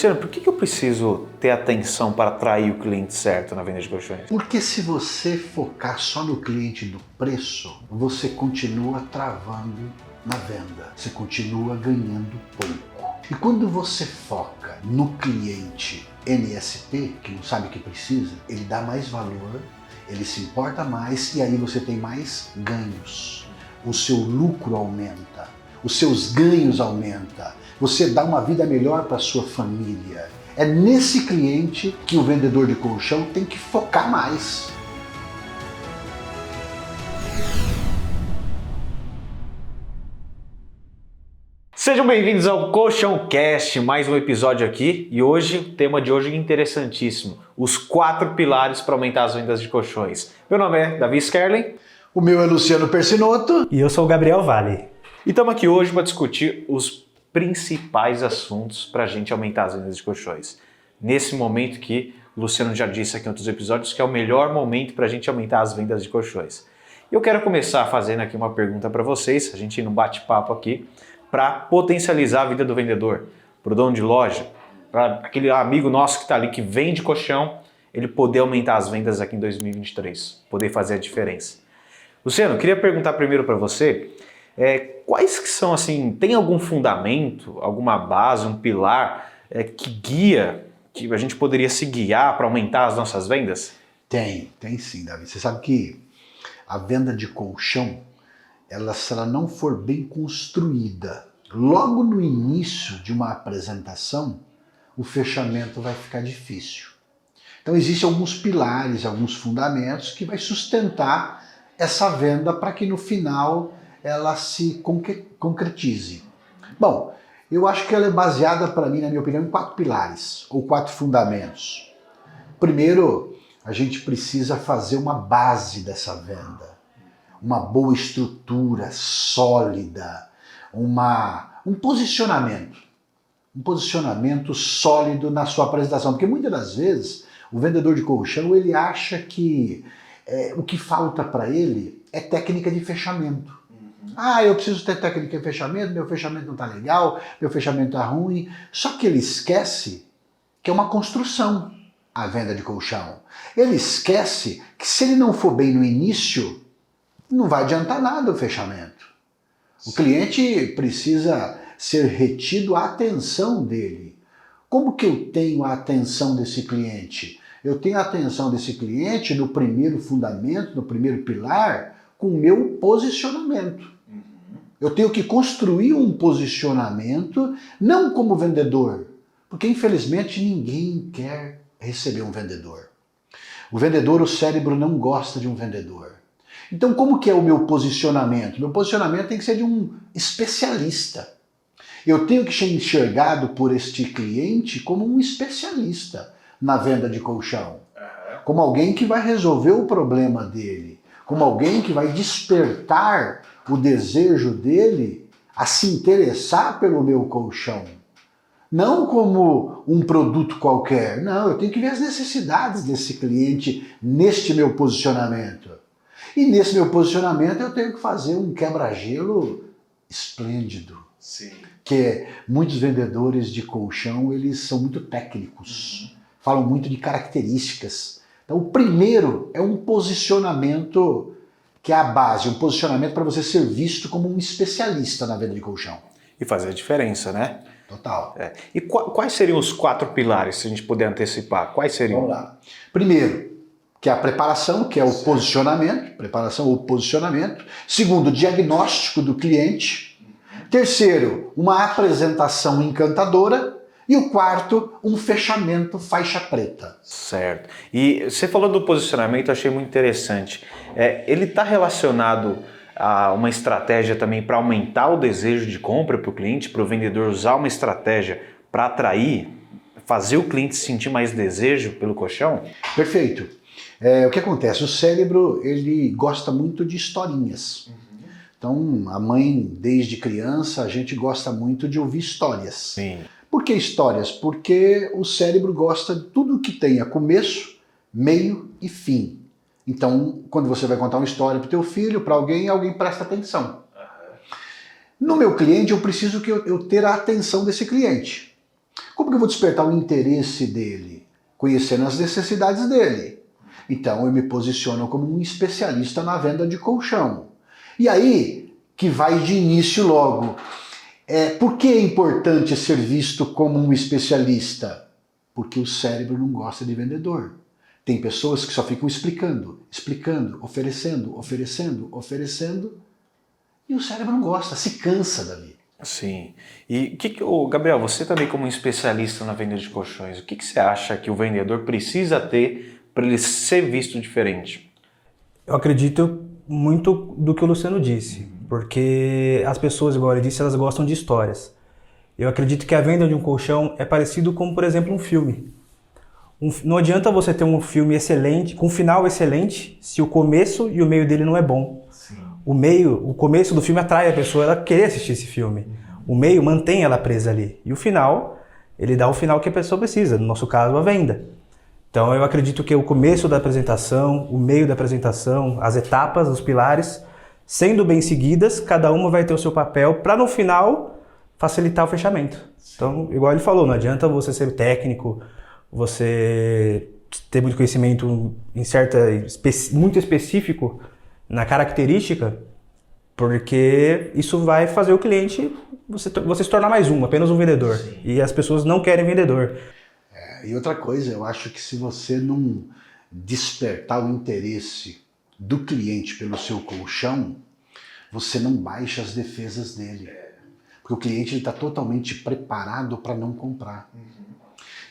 Luciano, por que eu preciso ter atenção para atrair o cliente certo na venda de colchões? Porque se você focar só no cliente do preço, você continua travando na venda, você continua ganhando pouco. E quando você foca no cliente NSP, que não sabe o que precisa, ele dá mais valor, ele se importa mais e aí você tem mais ganhos. O seu lucro aumenta, os seus ganhos aumentam, você dá uma vida melhor para a sua família. É nesse cliente que o vendedor de colchão tem que focar mais. Sejam bem-vindos ao Colchão Cast, mais um episódio aqui. E hoje, o tema de hoje é interessantíssimo. Os 4 pilares para aumentar as vendas de colchões. Meu nome é Davi Skerling. O meu é Luciano Persinotto. E eu sou o Gabriel Vale. E estamos aqui hoje para discutir os principais assuntos para a gente aumentar as vendas de colchões. Nesse momento que o Luciano já disse aqui em outros episódios que é o melhor momento para a gente aumentar as vendas de colchões. Eu quero começar fazendo aqui uma pergunta para vocês, a gente não bate-papo aqui, para potencializar a vida do vendedor, para o dono de loja, para aquele amigo nosso que está ali que vende colchão, ele poder aumentar as vendas aqui em 2023, poder fazer a diferença. Luciano, eu queria perguntar primeiro para você, quais que são, assim, tem algum fundamento, alguma base, um pilar que guia, que a gente poderia se guiar para aumentar as nossas vendas? Tem sim, Davi. Você sabe que a venda de colchão, se ela não for bem construída, logo no início de uma apresentação, o fechamento vai ficar difícil. Então existem alguns pilares, alguns fundamentos que vai sustentar essa venda para que no final ela se concretize. Bom, eu acho que ela é baseada, para mim, na minha opinião, em 4 pilares, ou 4 fundamentos. Primeiro, a gente precisa fazer uma base dessa venda, uma boa estrutura sólida, um posicionamento sólido na sua apresentação, porque muitas das vezes o vendedor de colchão ele acha que o que falta para ele é técnica de fechamento. Eu preciso ter técnica de fechamento, meu fechamento não está legal, meu fechamento está ruim. Só que ele esquece que é uma construção a venda de colchão. Ele esquece que se ele não for bem no início, não vai adiantar nada o fechamento. O cliente precisa ser retido a atenção dele. Como que eu tenho a atenção desse cliente? Eu tenho a atenção desse cliente no primeiro fundamento, no primeiro pilar, com o meu posicionamento. Eu tenho que construir um posicionamento, não como vendedor, porque infelizmente ninguém quer receber um vendedor. O vendedor, o cérebro não gosta de um vendedor. Então como que é o meu posicionamento? Meu posicionamento tem que ser de um especialista. Eu tenho que ser enxergado por este cliente como um especialista na venda de colchão. Como alguém que vai resolver o problema dele. Como alguém que vai despertar o desejo dele a se interessar pelo meu colchão. Não como um produto qualquer. Não, eu tenho que ver as necessidades desse cliente neste meu posicionamento. E nesse meu posicionamento eu tenho que fazer um quebra-gelo esplêndido. Sim. Que muitos vendedores de colchão, eles são muito técnicos. Falam muito de características. Então o primeiro é um posicionamento que é a base, um posicionamento para você ser visto como um especialista na venda de colchão. E fazer a diferença, né? Total. E quais seriam os 4 pilares, se a gente puder antecipar? Quais seriam? Vamos lá. Primeiro, que é a preparação, que é o posicionamento, preparação ou posicionamento. Segundo, o diagnóstico do cliente. Terceiro, uma apresentação encantadora. E o quarto, um fechamento faixa preta. Certo. E você falou do posicionamento, eu achei muito interessante. Ele está relacionado a uma estratégia também para aumentar o desejo de compra para o cliente, para o vendedor usar uma estratégia para atrair, fazer o cliente sentir mais desejo pelo colchão? Perfeito. O que acontece? O cérebro ele gosta muito de historinhas. Então, a mãe, desde criança, a gente gosta muito de ouvir histórias. Sim. Por que histórias? Porque o cérebro gosta de tudo que tenha começo, meio e fim. Então, quando você vai contar uma história para o teu filho, para alguém presta atenção. No meu cliente, eu preciso eu ter a atenção desse cliente. Como que eu vou despertar o interesse dele? Conhecendo as necessidades dele. Então eu me posiciono como um especialista na venda de colchão. E aí que vai de início logo. Por que é importante ser visto como um especialista? Porque o cérebro não gosta de vendedor. Tem pessoas que só ficam explicando, oferecendo, e o cérebro não gosta, se cansa, Davi. Sim. E Gabriel, você também como um especialista na venda de colchões, o que você acha que o vendedor precisa ter para ele ser visto diferente? Eu acredito muito do que o Luciano disse, porque as pessoas, igual ele disse, elas gostam de histórias. Eu acredito que a venda de um colchão é parecido com, por exemplo, um filme. Não adianta você ter um filme excelente, com um final excelente, se o começo e o meio dele não é bom. Sim. O começo do filme atrai a pessoa, ela querer assistir esse filme. O meio mantém ela presa ali. E o final, ele dá o final que a pessoa precisa, no nosso caso, a venda. Então eu acredito que o começo da apresentação, o meio da apresentação, as etapas, os pilares, sendo bem seguidas, cada uma vai ter o seu papel para no final facilitar o fechamento. Então, igual ele falou, não adianta você ser técnico, você ter muito conhecimento muito específico na característica, porque isso vai fazer o cliente você se tornar mais apenas um vendedor. Sim. E as pessoas não querem vendedor. E outra coisa, eu acho que se você não despertar o interesse do cliente pelo seu colchão, você não baixa as defesas dele. Porque o cliente está totalmente preparado para não comprar.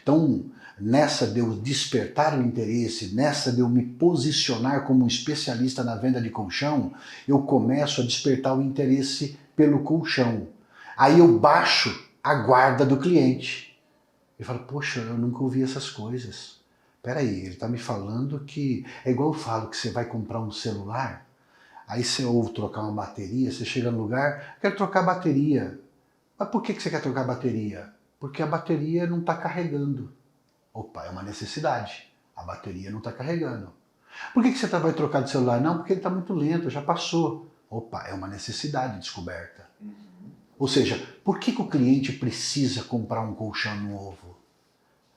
Então, nessa de eu despertar o interesse, nessa de eu me posicionar como um especialista na venda de colchão, eu começo a despertar o interesse pelo colchão. Aí eu baixo a guarda do cliente. Eu falo, poxa, eu nunca ouvi essas coisas. Peraí, ele está me falando que... É igual eu falo que você vai comprar um celular, aí você ouve trocar uma bateria, você chega no lugar, quero trocar a bateria. Mas por que você quer trocar a bateria? Porque a bateria não está carregando. Opa, é uma necessidade. A bateria não está carregando. Por que você vai trocar de celular? Não, porque ele está muito lento, já passou. Opa, é uma necessidade descoberta. Ou seja, por que o cliente precisa comprar um colchão novo?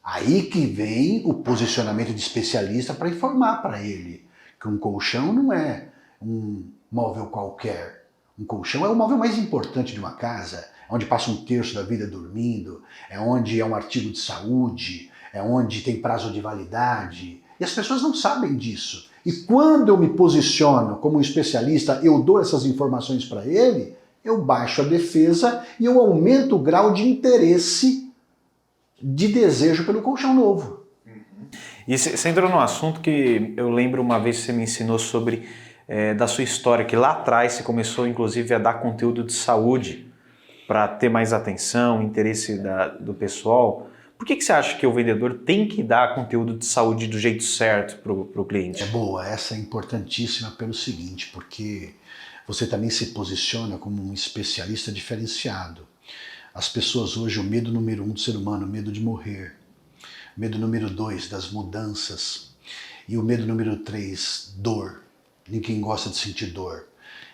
Aí que vem o posicionamento de especialista para informar para ele que um colchão não é um móvel qualquer. Um colchão é o móvel mais importante de uma casa, é onde passa um terço da vida dormindo, é onde é um artigo de saúde, é onde tem prazo de validade. E as pessoas não sabem disso. E quando eu me posiciono como um especialista, eu dou essas informações para ele, eu baixo a defesa e eu aumento o grau de interesse, de desejo pelo colchão novo. E você entrou num assunto que eu lembro uma vez que você me ensinou sobre da sua história, que lá atrás você começou inclusive a dar conteúdo de saúde para ter mais atenção, interesse do pessoal. Por que você acha que o vendedor tem que dar conteúdo de saúde do jeito certo para o cliente? É boa, essa é importantíssima pelo seguinte, porque você também se posiciona como um especialista diferenciado. As pessoas hoje, o medo número 1 do ser humano, o medo de morrer. Medo número 2, das mudanças. E o medo número 3, dor. Ninguém gosta de sentir dor.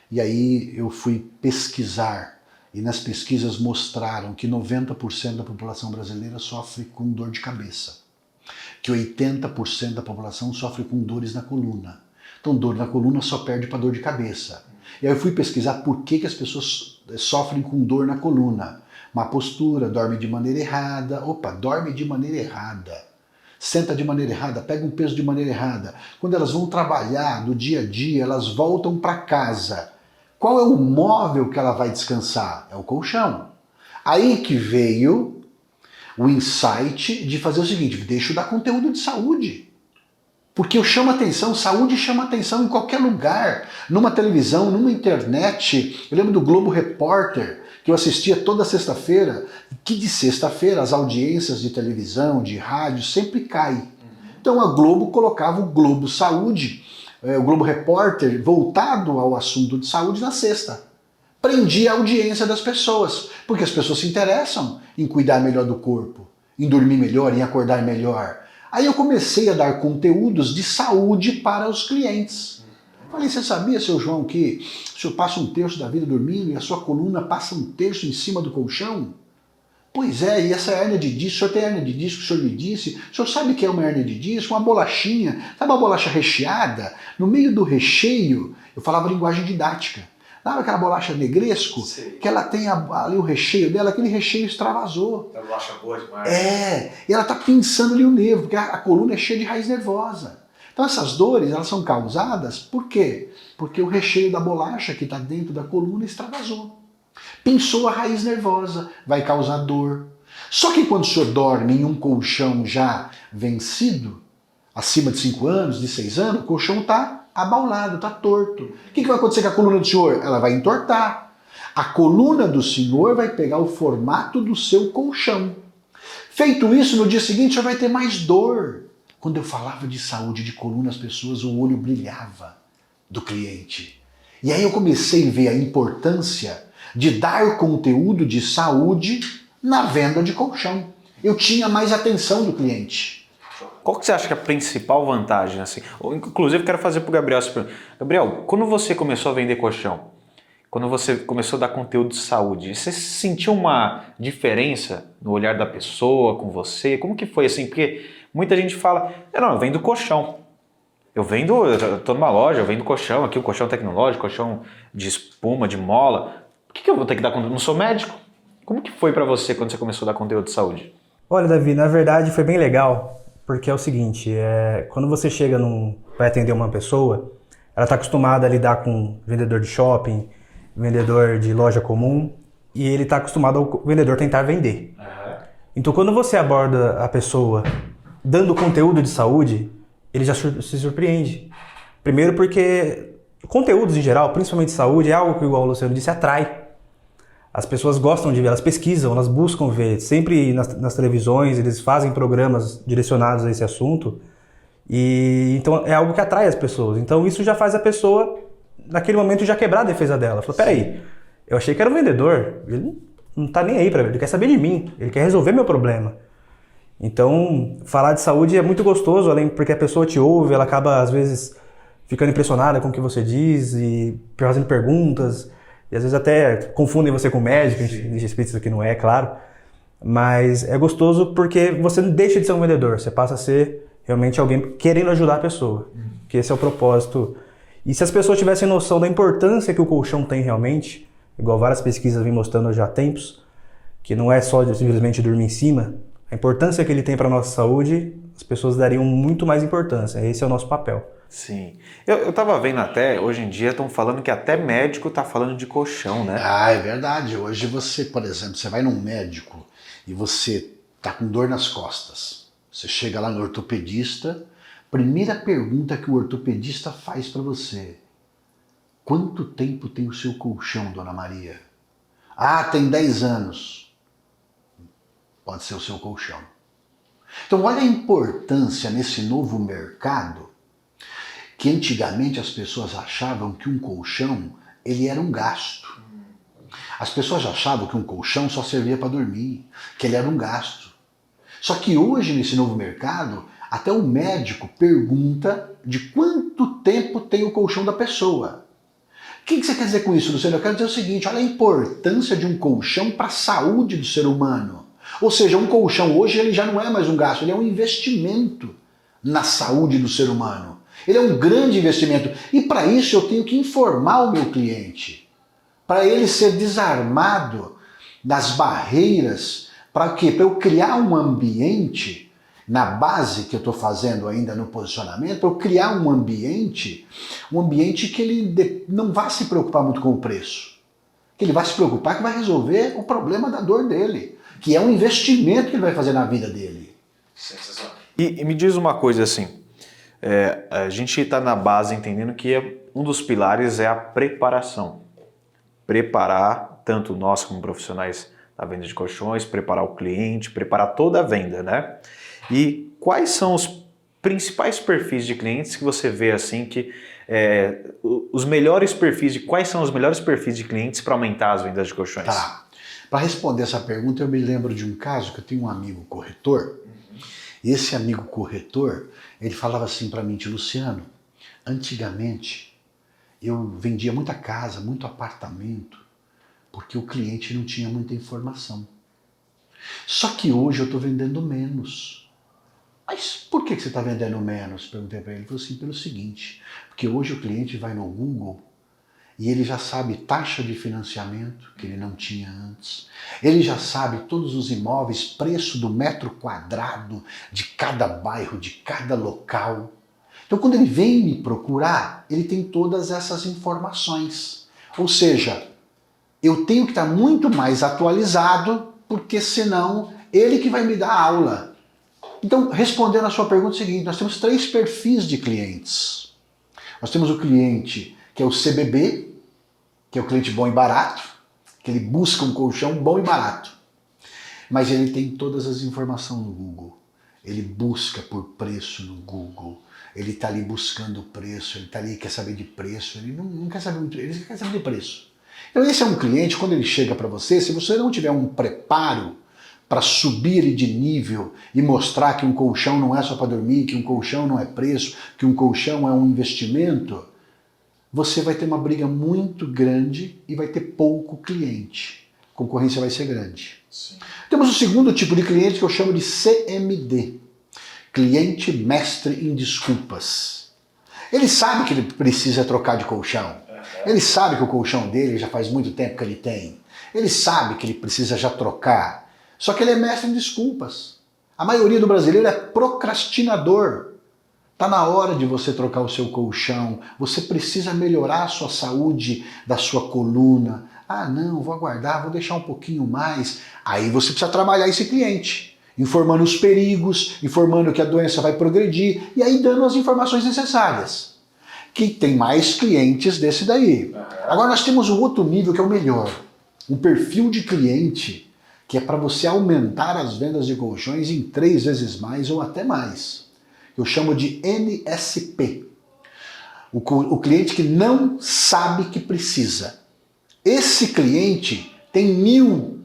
E aí eu fui pesquisar, e nas pesquisas mostraram que 90% da população brasileira sofre com dor de cabeça. Que 80% da população sofre com dores na coluna. Então dor na coluna só perde para dor de cabeça. E aí eu fui pesquisar por que as pessoas sofrem com dor na coluna. Má postura, dorme de maneira errada. Opa, dorme de maneira errada. Senta de maneira errada, pega um peso de maneira errada. Quando elas vão trabalhar no dia a dia, elas voltam para casa. Qual é o móvel que ela vai descansar? É o colchão. Aí que veio o insight de fazer o seguinte, deixa eu dar conteúdo de saúde. Porque eu chamo atenção, saúde chama atenção em qualquer lugar, numa televisão, numa internet. Eu lembro do Globo Repórter, que eu assistia toda sexta-feira, que de sexta-feira as audiências de televisão, de rádio, sempre caem. Então a Globo colocava o Globo Saúde, o Globo Repórter, voltado ao assunto de saúde na sexta. Prendia a audiência das pessoas, porque as pessoas se interessam em cuidar melhor do corpo, em dormir melhor, em acordar melhor. Aí eu comecei a dar conteúdos de saúde para os clientes. Falei, você sabia, seu João, que o senhor passa um terço da vida dormindo e a sua coluna passa um terço em cima do colchão? Pois é, e essa hérnia de disco, o senhor tem hérnia de disco, o senhor me disse, o senhor sabe o que é uma hérnia de disco? Uma bolachinha, sabe uma bolacha recheada? No meio do recheio, eu falava linguagem didática. Sabe aquela bolacha negresco? Sim. Que ela tem ali o recheio dela, aquele recheio extravasou. A bolacha boa demais. E ela está pinçando ali o nervo, porque a coluna é cheia de raiz nervosa. Então essas dores, elas são causadas por quê? Porque o recheio da bolacha que está dentro da coluna extravasou. Pinçou a raiz nervosa, vai causar dor. Só que quando o senhor dorme em um colchão já vencido, acima de 5 anos, de 6 anos, o colchão está abaulado, está torto. O que vai acontecer com a coluna do senhor? Ela vai entortar. A coluna do senhor vai pegar o formato do seu colchão. Feito isso, no dia seguinte o senhor vai ter mais dor. Quando eu falava de saúde de coluna, as pessoas, o olho brilhava do cliente. E aí eu comecei a ver a importância de dar conteúdo de saúde na venda de colchão. Eu tinha mais atenção do cliente. Qual que você acha que é a principal vantagem? Assim? Inclusive, quero fazer para o Gabriel essa pergunta. Gabriel, quando você começou a vender colchão, quando você começou a dar conteúdo de saúde, você sentiu uma diferença no olhar da pessoa com você? Como que foi assim? Porque muita gente fala, não, eu vendo colchão. Eu estou numa loja, eu vendo colchão aqui, um colchão tecnológico, colchão de espuma, de mola. Por que eu vou ter que dar conteúdo? Eu não sou médico. Como que foi para você quando você começou a dar conteúdo de saúde? Olha, Davi, na verdade foi bem legal, porque é o seguinte, quando você vai atender uma pessoa, ela está acostumada a lidar com vendedor de shopping, vendedor de loja comum, e ele está acostumado ao vendedor tentar vender. Então quando você aborda a pessoa dando conteúdo de saúde, ele já se surpreende. Primeiro porque conteúdos em geral, principalmente saúde, é algo que, igual o Luciano disse, atrai. As pessoas gostam de ver, elas pesquisam, elas buscam ver. Sempre nas televisões eles fazem programas direcionados a esse assunto. E então é algo que atrai as pessoas. Então isso já faz a pessoa, naquele momento, já quebrar a defesa dela. Fala, peraí, eu achei que era um vendedor, ele não tá nem aí pra ver, ele quer saber de mim, ele quer resolver meu problema. Então, falar de saúde é muito gostoso, além porque a pessoa te ouve, ela acaba, às vezes, ficando impressionada com o que você diz e fazendo perguntas, e às vezes até confundem você com médico, a gente explica isso aqui, não é, claro. Mas é gostoso porque você não deixa de ser um vendedor, você passa a ser realmente alguém querendo ajudar a pessoa, que esse é o propósito. E se as pessoas tivessem noção da importância que o colchão tem realmente, igual várias pesquisas vêm mostrando já há tempos, que não é só simplesmente dormir em cima, a importância que ele tem para a nossa saúde, as pessoas dariam muito mais importância. Esse é o nosso papel. Sim. Eu estava vendo até, hoje em dia estão falando que até médico está falando de colchão, né? Ah, é verdade. Hoje você, por exemplo, você vai num médico e você tá com dor nas costas. Você chega lá no ortopedista, primeira pergunta que o ortopedista faz para você: quanto tempo tem o seu colchão, dona Maria? Ah, tem 10 anos. Pode ser o seu colchão. Então olha a importância nesse novo mercado, que antigamente as pessoas achavam que um colchão ele era um gasto. As pessoas achavam que um colchão só servia para dormir, que ele era um gasto. Só que hoje nesse novo mercado, até o médico pergunta de quanto tempo tem o colchão da pessoa. O que você quer dizer com isso, Luciano? Eu quero dizer o seguinte, olha a importância de um colchão para a saúde do ser humano. Ou seja, um colchão hoje ele já não é mais um gasto, ele é um investimento na saúde do ser humano. Ele é um grande investimento. E para isso eu tenho que informar o meu cliente, para ele ser desarmado das barreiras. Para quê? Para eu criar um ambiente, na base que eu estou fazendo ainda no posicionamento, para eu criar um ambiente que ele não vai se preocupar muito com o preço. Que ele vai se preocupar que vai resolver o problema da dor dele, que é um investimento que ele vai fazer na vida dele. Sensacional. E me diz uma coisa assim, a gente está na base entendendo que um dos pilares é a preparação. Preparar tanto nós como profissionais da venda de colchões, preparar o cliente, preparar toda a venda, né? E quais são os principais perfis de clientes que você vê assim que os melhores perfis quais são os melhores perfis de clientes para aumentar as vendas de colchões? Tá. Para responder essa pergunta, eu me lembro de um caso que eu tenho um amigo corretor. Esse amigo corretor, ele falava assim para mim, tio Luciano, antigamente eu vendia muita casa, muito apartamento, porque o cliente não tinha muita informação. Só que hoje eu estou vendendo menos. Mas por que você está vendendo menos? Perguntei para ele. Ele falou assim, pelo seguinte, porque hoje o cliente vai no Google e ele já sabe taxa de financiamento, que ele não tinha antes. Ele já sabe todos os imóveis, preço do metro quadrado de cada bairro, de cada local. Então quando ele vem me procurar, ele tem todas essas informações. Ou seja, eu tenho que estar muito mais atualizado, porque senão ele que vai me dar aula. Então, respondendo a sua pergunta, é o seguinte, nós temos 3 perfis de clientes. Nós temos o cliente que é o CBB, que é o cliente bom e barato, que ele busca um colchão bom e barato. Mas ele tem todas as informações no Google. Ele busca por preço no Google. Ele está ali buscando preço, ele está ali, quer saber de preço, ele não quer saber muito, ele quer saber de preço. Então esse é um cliente, quando ele chega para você, se você não tiver um preparo para subir ele de nível e mostrar que um colchão não é só para dormir, que um colchão não é preço, que um colchão é um investimento, você vai ter uma briga muito grande e vai ter pouco cliente. A concorrência vai ser grande. Sim. Temos o segundo tipo de cliente que eu chamo de CMD. Cliente mestre em desculpas. Ele sabe que ele precisa trocar de colchão. Ele sabe que o colchão dele já faz muito tempo que ele tem. Ele sabe que ele precisa já trocar. Só que ele é mestre em desculpas. A maioria do brasileiro é procrastinador. Está na hora de você trocar o seu colchão. Você precisa melhorar a sua saúde da sua coluna. Ah, não, vou aguardar, vou deixar um pouquinho mais. Aí você precisa trabalhar esse cliente, informando os perigos, informando que a doença vai progredir e aí dando as informações necessárias. Que tem mais clientes desse daí. Agora nós temos um outro nível que é o melhor. Um perfil de cliente que é para você aumentar as vendas de colchões em 3 vezes mais ou até mais. Eu chamo de NSP. O cliente que não sabe que precisa. Esse cliente tem 1000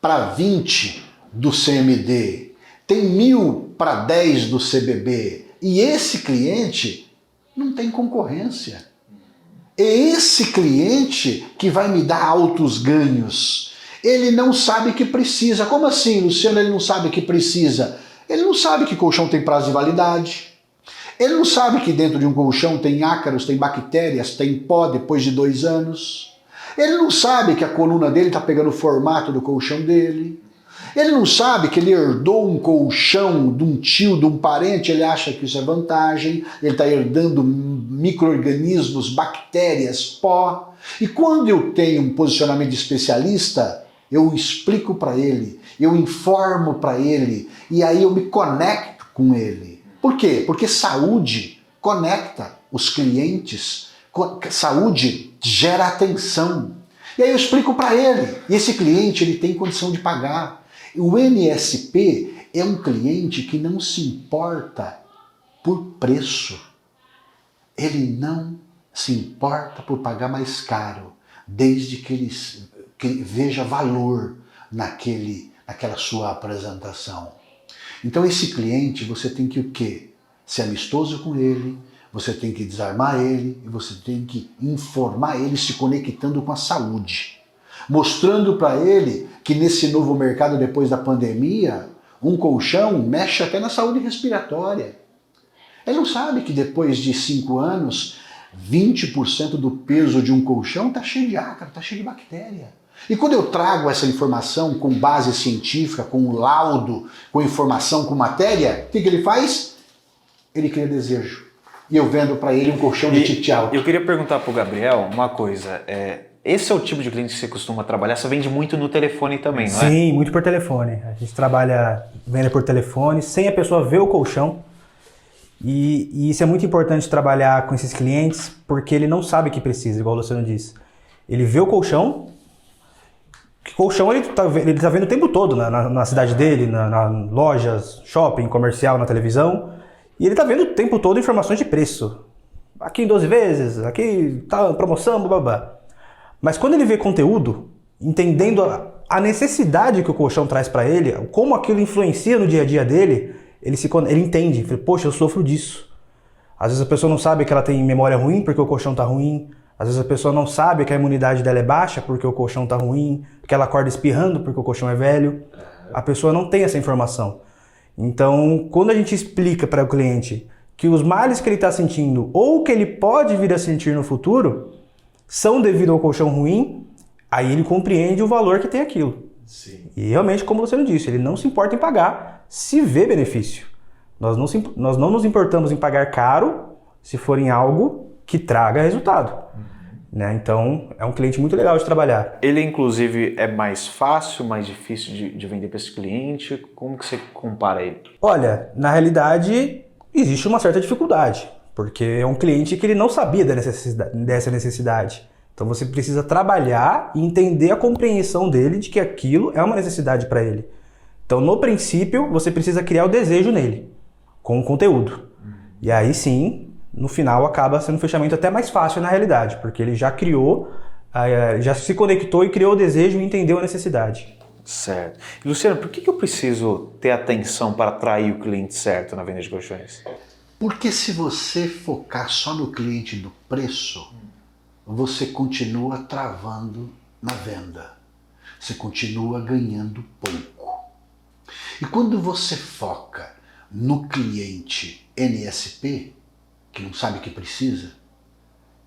para 20 do CMD, tem 1000 para 10 do CBB. E esse cliente não tem concorrência. É esse cliente que vai me dar altos ganhos. Ele não sabe que precisa. Como assim, Luciano, ele não sabe que precisa? Ele não sabe que colchão tem prazo de validade. Ele não sabe que dentro de um colchão tem ácaros, tem bactérias, tem pó depois de 2 anos. Ele não sabe que a coluna dele está pegando o formato do colchão dele. Ele não sabe que ele herdou um colchão de um tio, de um parente, ele acha que isso é vantagem, ele está herdando micro-organismos, bactérias, pó. E quando eu tenho um posicionamento de especialista, eu explico para ele, eu informo para ele, e aí eu me conecto com ele. Por quê? Porque saúde conecta os clientes, saúde gera atenção. E aí eu explico para ele, e esse cliente ele tem condição de pagar. O NSP é um cliente que não se importa por preço. Ele não se importa por pagar mais caro, desde que ele veja valor naquela sua apresentação. Então esse cliente você tem que o quê? Ser amistoso com ele, você tem que desarmar ele e você tem que informar ele se conectando com a saúde. Mostrando para ele que nesse novo mercado depois da pandemia, um colchão mexe até na saúde respiratória. Ele não sabe que depois de 5 anos, 20% do peso de um colchão está cheio de ácaro, está cheio de bactéria. E quando eu trago essa informação com base científica, com laudo, com informação, com matéria, o que ele faz? Ele cria desejo. E eu vendo para ele um colchão de ticket alto. Eu queria perguntar para o Gabriel uma coisa. Esse é o tipo de cliente que você costuma trabalhar? Você vende muito no telefone também, não é? Sim, muito por telefone. A gente trabalha, venda por telefone, sem a pessoa ver o colchão. E isso é muito importante trabalhar com esses clientes, porque ele não sabe que precisa, igual o Luciano disse. Ele vê o colchão, ele tá vendo o tempo todo na cidade dele, na lojas, shopping, comercial, na televisão. E ele tá vendo o tempo todo informações de preço. Aqui em 12 vezes, aqui tá promoção, blá. Mas quando ele vê conteúdo, entendendo a necessidade que o colchão traz para ele, como aquilo influencia no dia a dia dele, ele entende. Fala, poxa, eu sofro disso. Às vezes a pessoa não sabe que ela tem memória ruim porque o colchão tá ruim. Às vezes a pessoa não sabe que a imunidade dela é baixa porque o colchão tá ruim, que ela acorda espirrando porque o colchão é velho. A pessoa não tem essa informação. Então, quando a gente explica para o cliente que os males que ele está sentindo ou que ele pode vir a sentir no futuro são devido ao colchão ruim, aí ele compreende o valor que tem aquilo. Sim. E realmente, como você disse, ele não se importa em pagar se vê benefício. Nós não nos importamos em pagar caro se for em algo que traga resultado. Né? Então, é um cliente muito legal de trabalhar. Ele, inclusive, é mais fácil, mais difícil de vender para esse cliente? Como que você compara ele? Olha, na realidade, existe uma certa dificuldade, porque é um cliente que ele não sabia dessa necessidade. Então, você precisa trabalhar e entender a compreensão dele de que aquilo é uma necessidade para ele. Então, no princípio, você precisa criar o desejo nele, com o conteúdo. E aí sim, no final acaba sendo um fechamento até mais fácil na realidade, porque ele já criou, já se conectou e criou o desejo e entendeu a necessidade. Certo. E, Luciano, por que eu preciso ter atenção para atrair o cliente certo na venda de colchões? Porque se você focar só no cliente do preço, você continua travando na venda. Você continua ganhando pouco. E quando você foca no cliente NSP, que não sabe o que precisa,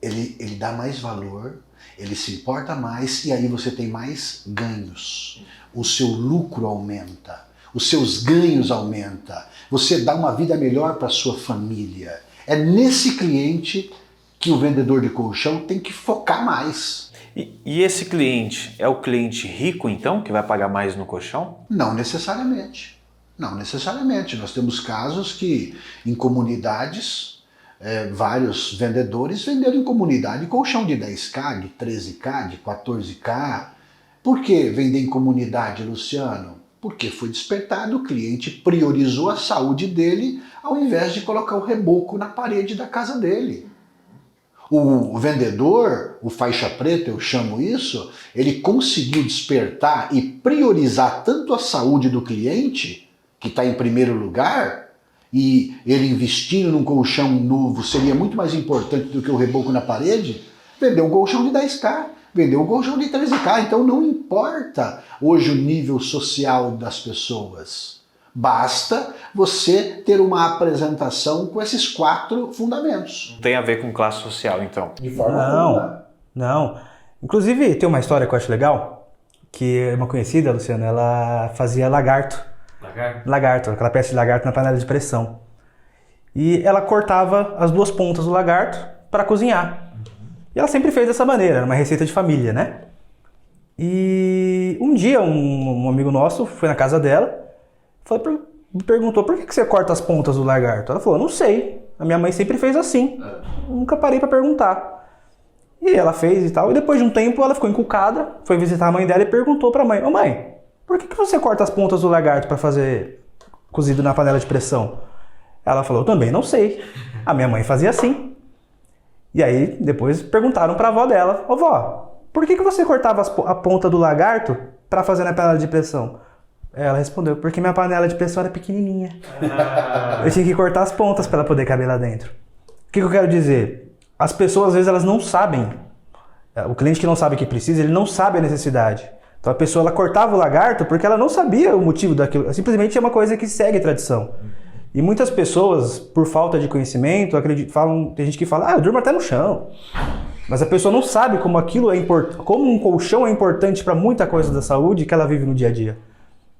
ele dá mais valor, ele se importa mais e aí você tem mais ganhos. O seu lucro aumenta, os seus ganhos aumentam, você dá uma vida melhor para a sua família. É nesse cliente que o vendedor de colchão tem que focar mais. E esse cliente é o cliente rico, então, que vai pagar mais no colchão? Não necessariamente. Não necessariamente. Nós temos casos que em comunidades, vários vendedores venderam em comunidade colchão de 10K, de 13K, de 14K. Por que vender em comunidade, Luciano? Porque foi despertado, o cliente priorizou a saúde dele ao invés de colocar o reboco na parede da casa dele. O vendedor, o faixa preta, eu chamo isso, ele conseguiu despertar e priorizar tanto a saúde do cliente, que está em primeiro lugar, e ele investindo num colchão novo seria muito mais importante do que o reboco na parede, vendeu um colchão de 10K, vendeu um colchão de 13K, então não importa hoje o nível social das pessoas. Basta você ter uma apresentação com esses 4 fundamentos. Não tem a ver com classe social, então? De forma alguma. Não. Inclusive, tem uma história que eu acho legal, que é uma conhecida, Luciano, ela fazia lagarto. Lagarto, aquela peça de lagarto na panela de pressão. E ela cortava as 2 pontas do lagarto para cozinhar. E ela sempre fez dessa maneira, era uma receita de família, né? E um dia um amigo nosso foi na casa dela, me perguntou: por que você corta as pontas do lagarto? Ela falou: não sei, a minha mãe sempre fez assim, nunca parei para perguntar. E ela fez e tal, e depois de um tempo ela ficou encucada, foi visitar a mãe dela e perguntou para a mãe: ô mãe, por que você corta as pontas do lagarto para fazer cozido na panela de pressão? Ela falou: também não sei, a minha mãe fazia assim. E aí depois perguntaram para a avó dela: ô vó, por que você cortava a ponta do lagarto para fazer na panela de pressão? Ela respondeu: porque minha panela de pressão era pequenininha. Eu tinha que cortar as pontas para ela poder caber lá dentro. O que eu quero dizer? As pessoas, às vezes, elas não sabem. O cliente que não sabe o que precisa, ele não sabe a necessidade. Então a pessoa, ela cortava o lagarto porque ela não sabia o motivo daquilo. Simplesmente é uma coisa que segue tradição. E muitas pessoas, por falta de conhecimento, tem gente que fala: eu durmo até no chão. Mas a pessoa não sabe como aquilo é importante, como um colchão é importante para muita coisa da saúde que ela vive no dia a dia.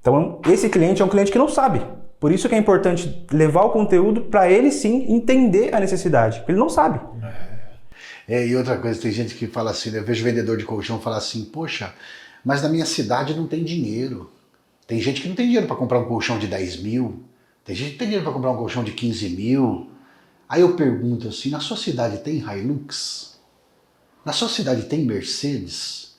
Então, esse cliente é um cliente que não sabe. Por isso que é importante levar o conteúdo para ele, sim, entender a necessidade. Ele não sabe. E outra coisa, tem gente que fala assim, eu vejo vendedor de colchão falar assim: poxa, mas na minha cidade não tem dinheiro. Tem gente que não tem dinheiro para comprar um colchão de 10 mil. Tem gente que tem dinheiro para comprar um colchão de 15 mil. Aí eu pergunto assim: na sua cidade tem Hilux? Na sua cidade tem Mercedes?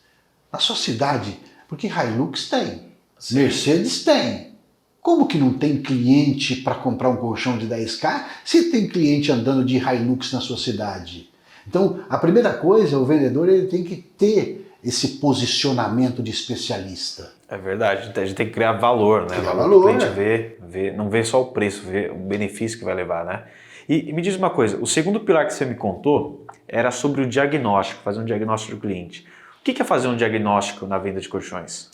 Na sua cidade... Porque Hilux tem. Sim. Mercedes tem. Como que não tem cliente para comprar um colchão de 10K se tem cliente andando de Hilux na sua cidade? Então, a primeira coisa, o vendedor ele tem que ter esse posicionamento de especialista. É verdade, a gente tem que criar valor, né? Criar valor. O cliente né? vê, não vê só o preço, vê o benefício que vai levar, né? E me diz uma coisa, o segundo pilar que você me contou era sobre o diagnóstico, fazer um diagnóstico do cliente. O que é fazer um diagnóstico na venda de colchões?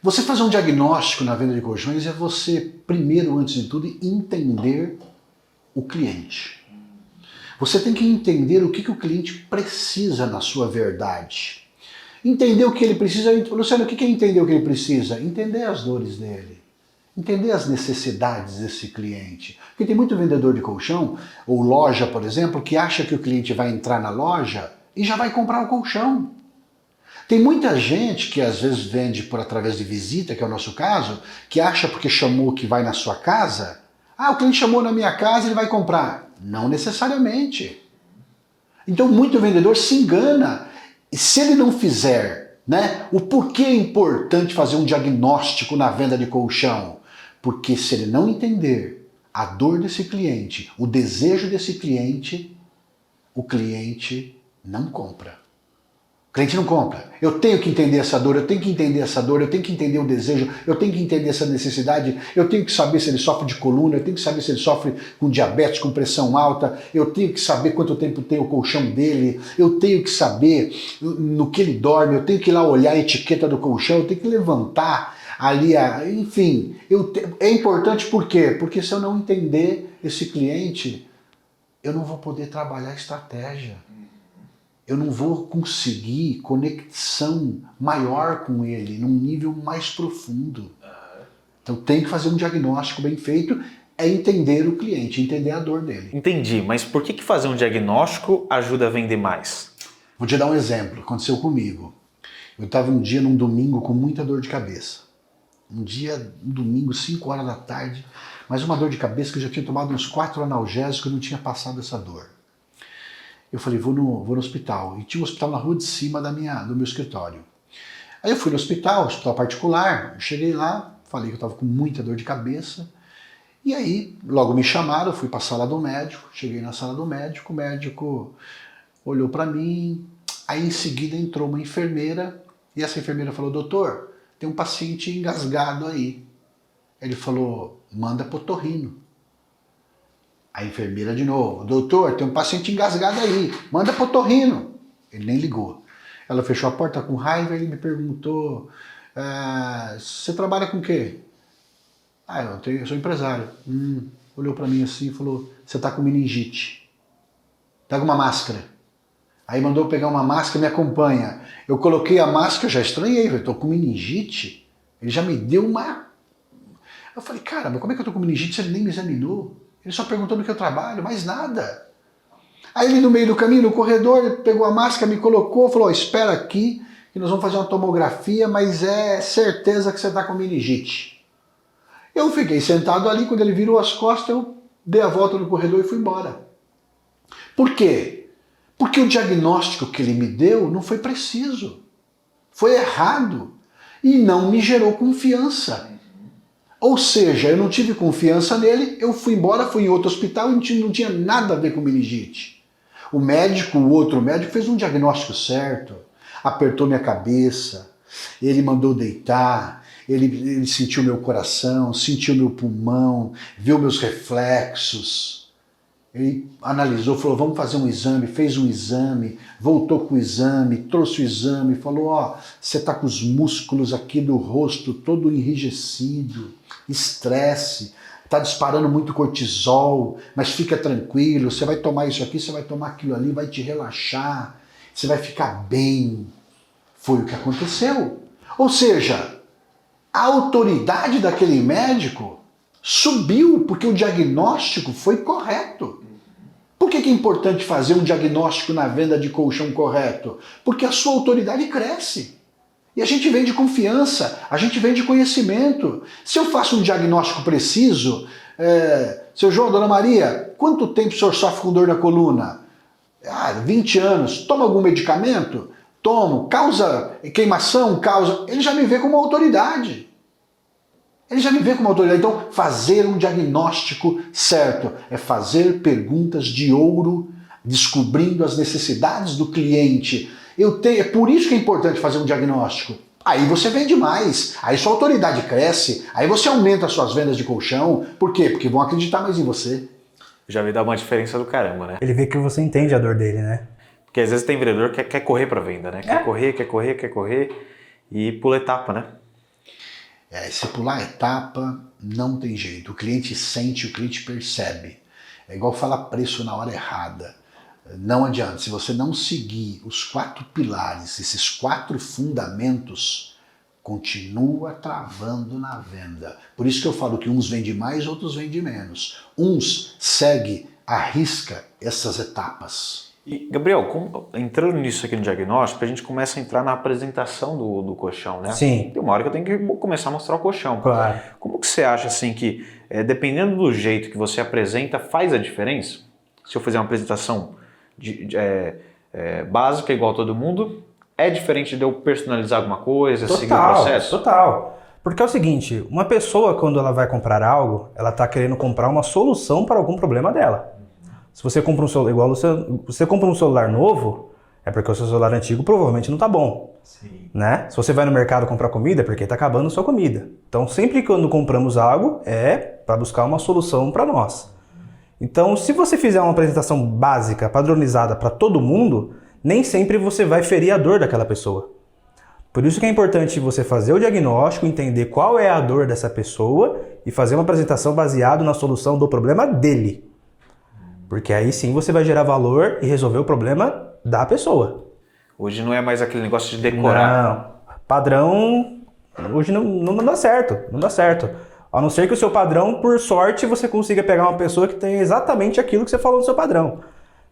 Você fazer um diagnóstico na venda de colchões é você, primeiro, antes de tudo, entender o cliente. Você tem que entender o que o cliente precisa na sua verdade. Entender o que ele precisa. Luciano, o que é entender o que ele precisa? Entender as dores dele. Entender as necessidades desse cliente. Porque tem muito vendedor de colchão, ou loja, por exemplo, que acha que o cliente vai entrar na loja e já vai comprar o colchão. Tem muita gente que às vezes vende por através de visita, que é o nosso caso, que acha porque chamou que vai na sua casa, o cliente chamou na minha casa, ele vai comprar. Não necessariamente. Então muito vendedor se engana. E se ele não fizer, né, o porquê é importante fazer um diagnóstico na venda de colchão? Porque se ele não entender a dor desse cliente, o desejo desse cliente, o cliente não compra. O cliente não compra. Eu tenho que entender essa dor, eu tenho que entender essa dor, eu tenho que entender o desejo, eu tenho que entender essa necessidade, eu tenho que saber se ele sofre de coluna, eu tenho que saber se ele sofre com diabetes, com pressão alta, eu tenho que saber quanto tempo tem o colchão dele, eu tenho que saber no que ele dorme, eu tenho que ir lá olhar a etiqueta do colchão, eu tenho que levantar ali, enfim. É importante por quê? Porque se eu não entender esse cliente, eu não vou poder trabalhar estratégia. Eu não vou conseguir conexão maior com ele, num nível mais profundo. Então tem que fazer um diagnóstico bem feito, é entender o cliente, entender a dor dele. Entendi, mas por que fazer um diagnóstico ajuda a vender mais? Vou te dar um exemplo, aconteceu comigo. Eu estava um dia, num domingo, com muita dor de cabeça. Um domingo, 5 horas da tarde, mas uma dor de cabeça que eu já tinha tomado uns 4 analgésicos e não tinha passado essa dor. Eu falei, vou no hospital. E tinha um hospital na rua de cima do meu escritório. Aí eu fui no hospital particular, cheguei lá, falei que eu estava com muita dor de cabeça. E aí, logo me chamaram, eu fui para a sala do médico, cheguei na sala do médico, o médico olhou para mim, aí em seguida entrou uma enfermeira, e essa enfermeira falou, doutor, tem um paciente engasgado aí. Ele falou, manda pro otorrino. A enfermeira de novo, doutor, tem um paciente engasgado aí, manda pro otorrino. Ele nem ligou. Ela fechou a porta com raiva e ele me perguntou, você trabalha com o quê? Eu sou empresário. Olhou para mim assim e falou, você tá com meningite. Pega uma máscara. Aí mandou pegar uma máscara e me acompanha. Eu coloquei a máscara, já estranhei, eu tô com meningite. Ele já me deu uma... Eu falei, caramba, como é que eu tô com meningite se ele nem me examinou? Ele só perguntou no que eu trabalho, mais nada. Aí ele no meio do caminho, no corredor, ele pegou a máscara, me colocou, falou, espera aqui, que nós vamos fazer uma tomografia, mas é certeza que você está com meningite. Eu fiquei sentado ali, quando ele virou as costas, eu dei a volta no corredor e fui embora. Por quê? Porque o diagnóstico que ele me deu não foi preciso. Foi errado. E não me gerou confiança. Ou seja, eu não tive confiança nele, eu fui embora, fui em outro hospital e não tinha nada a ver com meningite. O outro médico, fez um diagnóstico certo, apertou minha cabeça, ele mandou deitar, ele sentiu meu coração, sentiu meu pulmão, viu meus reflexos. Ele analisou, falou, vamos fazer um exame, fez um exame, voltou com o exame, trouxe o exame, falou, você está com os músculos aqui do rosto todo enrijecido, estresse, está disparando muito cortisol, mas fica tranquilo, você vai tomar isso aqui, você vai tomar aquilo ali, vai te relaxar, você vai ficar bem. Foi o que aconteceu. Ou seja, a autoridade daquele médico subiu porque o diagnóstico foi correto. Por que é importante fazer um diagnóstico na venda de colchão correto? Porque a sua autoridade cresce. E a gente vem de confiança, a gente vem de conhecimento. Se eu faço um diagnóstico preciso, seu João, dona Maria, quanto tempo o senhor sofre com dor na coluna? 20 anos. Toma algum medicamento? Tomo. Causa queimação? Causa... Ele já me vê como autoridade. Ele já me vê como autoridade. Então, fazer um diagnóstico certo é fazer perguntas de ouro, descobrindo as necessidades do cliente. É por isso que é importante fazer um diagnóstico. Aí você vende mais, aí sua autoridade cresce, aí você aumenta as suas vendas de colchão. Por quê? Porque vão acreditar mais em você. Já me dá uma diferença do caramba, né? Ele vê que você entende a dor dele, né? Porque às vezes tem vendedor que quer correr para venda, né? Quer correr e pula etapa, né? Se pular a etapa, não tem jeito. O cliente sente, o cliente percebe. É igual falar preço na hora errada. Não adianta. Se você não seguir os 4 pilares, esses 4 fundamentos, continua travando na venda. Por isso que eu falo que uns vendem mais, outros vendem menos. Uns segue à risca essas etapas. E, Gabriel, entrando nisso aqui no diagnóstico, a gente começa a entrar na apresentação do colchão, né? Sim. Tem uma hora que eu tenho que começar a mostrar o colchão. Claro. Como que você acha assim que, dependendo do jeito que você apresenta, faz a diferença? Se eu fizer uma apresentação básica, igual todo mundo, é diferente de eu personalizar alguma coisa, seguir o processo? Total. Porque é o seguinte, uma pessoa, quando ela vai comprar algo, ela está querendo comprar uma solução para algum problema dela. Se você compra um celular, igual você compra um celular novo, é porque o seu celular antigo provavelmente não está bom. Sim. Né? Se você vai no mercado comprar comida, é porque está acabando a sua comida. Então, sempre quando compramos algo, é para buscar uma solução para nós. Então, se você fizer uma apresentação básica, padronizada para todo mundo, nem sempre você vai ferir a dor daquela pessoa. Por isso que é importante você fazer o diagnóstico, entender qual é a dor dessa pessoa e fazer uma apresentação baseada na solução do problema dele. Porque aí sim você vai gerar valor e resolver o problema da pessoa. Hoje não é mais aquele negócio de decorar. Não. Padrão, hoje não dá certo. Não dá certo. A não ser que o seu padrão, por sorte, você consiga pegar uma pessoa que tem exatamente aquilo que você falou no seu padrão.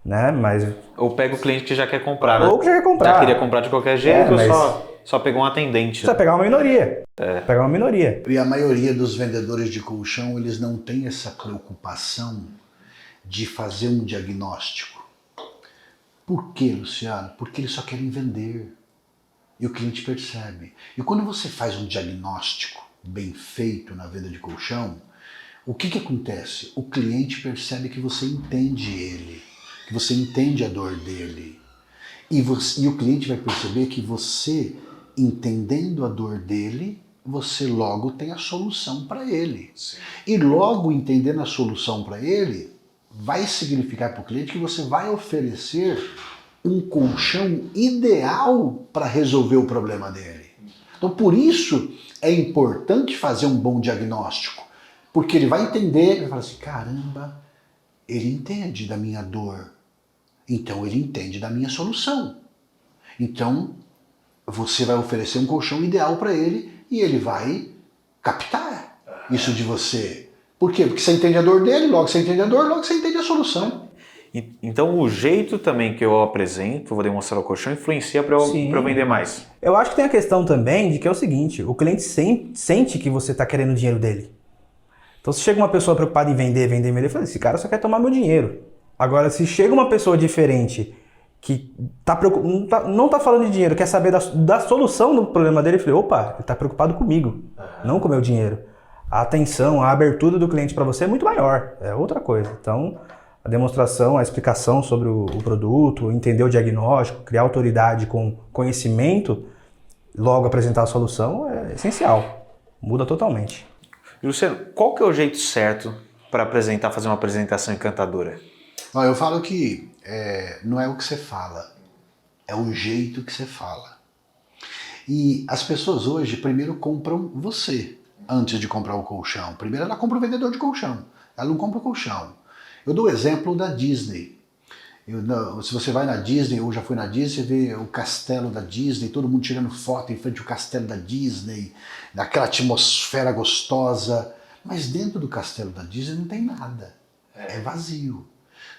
Né? Mas... Ou pega o cliente que já quer comprar, né? Ou que já quer comprar. Já queria comprar de qualquer jeito, mas... só pegou um atendente. Você vai pegar uma minoria. Pegar uma minoria. E a maioria dos vendedores de colchão, eles não têm essa preocupação de fazer um diagnóstico. Por quê, Luciano? Porque eles só querem vender. E o cliente percebe. E quando você faz um diagnóstico bem feito na venda de colchão, o que acontece? O cliente percebe que você entende ele, que você entende a dor dele. E o cliente vai perceber que você, entendendo a dor dele, você logo tem a solução para ele. Sim. E logo entendendo a solução para ele, vai significar para o cliente que você vai oferecer um colchão ideal para resolver o problema dele. Então, por isso é importante fazer um bom diagnóstico, porque ele vai entender, ele vai falar assim, caramba, ele entende da minha dor, então ele entende da minha solução. Então, você vai oferecer um colchão ideal para ele e ele vai captar isso de você. Por quê? Porque você entende a dor dele, logo você entende a dor, logo você entende a solução. Então o jeito também que eu apresento, vou demonstrar o colchão, influencia para eu vender mais. Eu acho que tem a questão também de que é o seguinte, o cliente sente que você está querendo o dinheiro dele. Então se chega uma pessoa preocupada em vender, ele fala, esse cara só quer tomar meu dinheiro. Agora, se chega uma pessoa diferente que não está falando de dinheiro, quer saber da solução do problema dele, eu falei, opa, ele está preocupado comigo, não com o meu dinheiro. A atenção, a abertura do cliente para você é muito maior, é outra coisa. Então, a demonstração, a explicação sobre o produto, entender o diagnóstico, criar autoridade com conhecimento, logo apresentar a solução é essencial, muda totalmente. Luciano, qual que é o jeito certo para fazer uma apresentação encantadora? Eu falo que não é o que você fala, é o jeito que você fala. E as pessoas hoje primeiro compram você, antes de comprar o colchão. Primeiro ela compra o vendedor de colchão, ela não compra o colchão. Eu dou o exemplo da Disney. Se você vai na Disney, ou já foi na Disney, você vê o castelo da Disney, todo mundo tirando foto em frente ao castelo da Disney, naquela atmosfera gostosa. Mas dentro do castelo da Disney não tem nada, é vazio.